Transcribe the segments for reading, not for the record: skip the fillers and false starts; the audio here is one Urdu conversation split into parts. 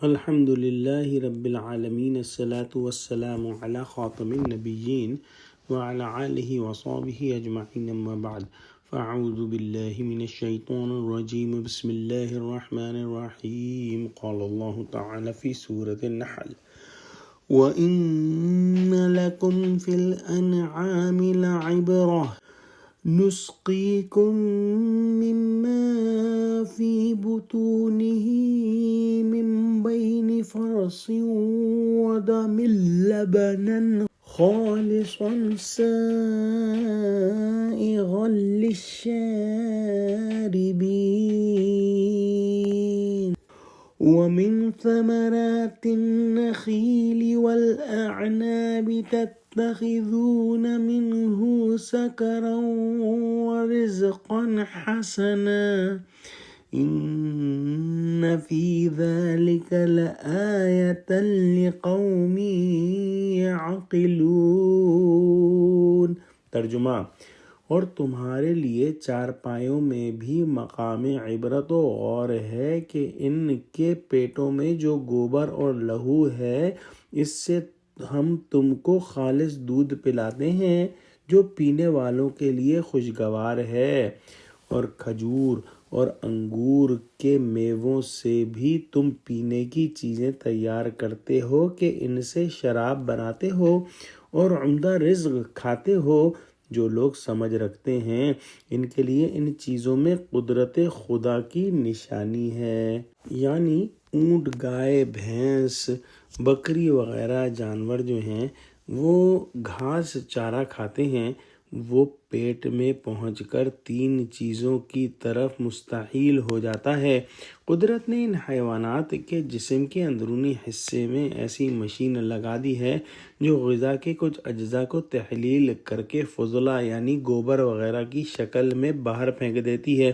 الحمد للہ رب العالمین، الصلاۃ والسلام علی خاتم النبیین وعلی آلہ وصحبہ اجمعین، اما بعد فاعوذ باللہ من الشیطان الرجیم، بسم اللہ الرحمن الرحیم۔ قال اللہ تعالی فی سورۃ النحل: وَإِنَّ لَكُمْ فِي الْأَنْعَامِ لَعِبْرَةً نسقيكم مما في بطونه من بين فرث ودم لبنا خالصا سائغا للشاربين ومن ثمرات النخيل والأعناب تتخذون منه سكرا ورزقا حسنا إن في ذلك لآية لقوم يعقلون۔ ترجمہ: اور تمہارے لیے چارپائیوں میں بھی مقام عبرت و غور ہے کہ ان کے پیٹوں میں جو گوبر اور لہو ہے، اس سے ہم تم کو خالص دودھ پلاتے ہیں جو پینے والوں کے لیے خوشگوار ہے، اور کھجور اور انگور کے میووں سے بھی تم پینے کی چیزیں تیار کرتے ہو کہ ان سے شراب بناتے ہو اور عمدہ رزق کھاتے ہو۔ جو لوگ سمجھ رکھتے ہیں ان کے لیے ان چیزوں میں قدرت خدا کی نشانی ہے، یعنی اونٹ، گائے، بھینس، بکری وغیرہ جانور جو ہیں وہ گھاس چارہ کھاتے ہیں، وہ پیٹ میں پہنچ کر تین چیزوں کی طرف مستحیل ہو جاتا ہے۔ قدرت نے ان حیوانات کے جسم کے اندرونی حصے میں ایسی مشین لگا دی ہے جو غذا کے کچھ اجزاء کو تحلیل کر کے فضلہ یعنی گوبر وغیرہ کی شکل میں باہر پھینک دیتی ہے،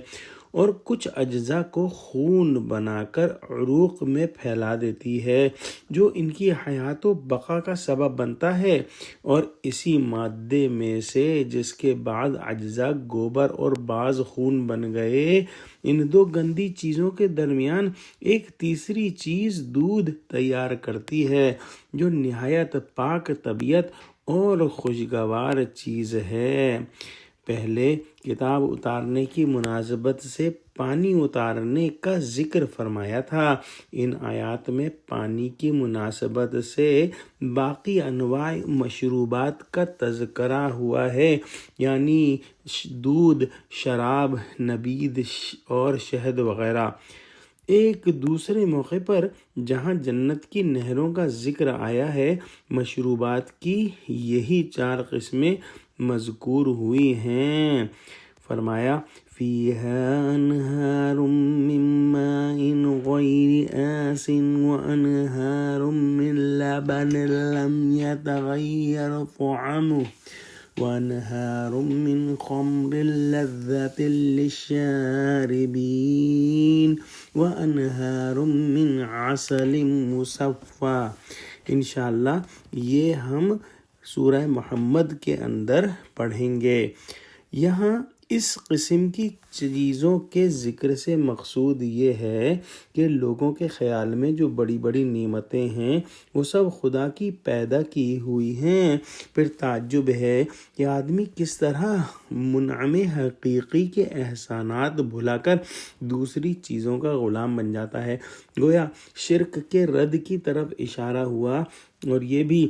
اور کچھ اجزاء کو خون بنا کر عروق میں پھیلا دیتی ہے جو ان کی حیات و بقا کا سبب بنتا ہے، اور اسی مادے میں سے جس کے بعد اجزاء گوبر اور بعض خون بن گئے، ان دو گندی چیزوں کے درمیان ایک تیسری چیز دودھ تیار کرتی ہے جو نہایت پاک طبیعت اور خوشگوار چیز ہے۔ پہلے کتاب اتارنے کی مناسبت سے پانی اتارنے کا ذکر فرمایا تھا۔ ان آیات میں پانی کی مناسبت سے باقی انواع مشروبات کا تذکرہ ہوا ہے، یعنی دودھ، شراب، نبید اور شہد وغیرہ۔ ایک دوسرے موقع پر جہاں جنت کی نہروں کا ذکر آیا ہے، مشروبات کی یہی چار قسمیں مذکور ہوئی ہیں۔ فرمایا: فیہا انہار من ماء غیر آسن وانہار من لبن لم یتغیر طعمہ وانہار من خمر لذۃ للشاربین وانہار من عسل مصفی۔ انشاءاللہ یہ ہم سورہ محمد کے اندر پڑھیں گے۔ یہاں اس قسم کی چیزوں کے ذکر سے مقصود یہ ہے کہ لوگوں کے خیال میں جو بڑی بڑی نعمتیں ہیں وہ سب خدا کی پیدا کی ہوئی ہیں۔ پھر تعجب ہے کہ آدمی کس طرح منعم حقیقی کے احسانات بھلا کر دوسری چیزوں کا غلام بن جاتا ہے۔ گویا شرک کے رد کی طرف اشارہ ہوا، اور یہ بھی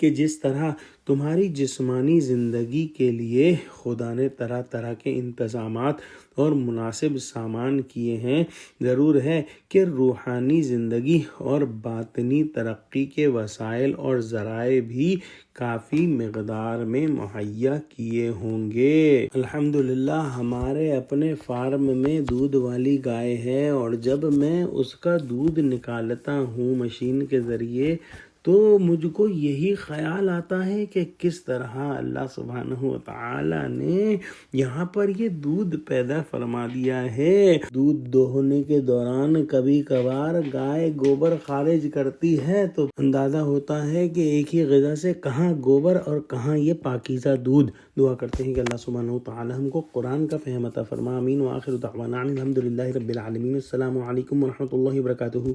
کہ جس طرح تمہاری جسمانی زندگی کے لیے خدا نے طرح طرح کے انتظامات اور مناسب سامان کیے ہیں، ضرور ہے کہ روحانی زندگی اور باطنی ترقی کے وسائل اور ذرائع بھی کافی مقدار میں مہیا کیے ہوں گے۔ الحمدللہ ہمارے اپنے فارم میں دودھ والی گائے ہے، اور جب میں اس کا دودھ نکالتا ہوں مشین کے ذریعے تو مجھ کو یہی خیال آتا ہے کہ کس طرح اللہ سبحانہ وتعالی نے یہاں پر یہ دودھ پیدا فرما دیا ہے۔ دودھ دوہنے کے دوران کبھی کبھار گائے گوبر خارج کرتی ہے تو اندازہ ہوتا ہے کہ ایک ہی غذا سے کہاں گوبر اور کہاں یہ پاکیزہ دودھ۔ دعا کرتے ہیں کہ اللہ سبحانہ وتعالی ہم کو قرآن کا فہم عطا فرما۔ آمین۔ وآخر دعوانا الحمد للہ رب العالمین۔ السلام علیکم ورحمۃ اللہ وبرکاتہ۔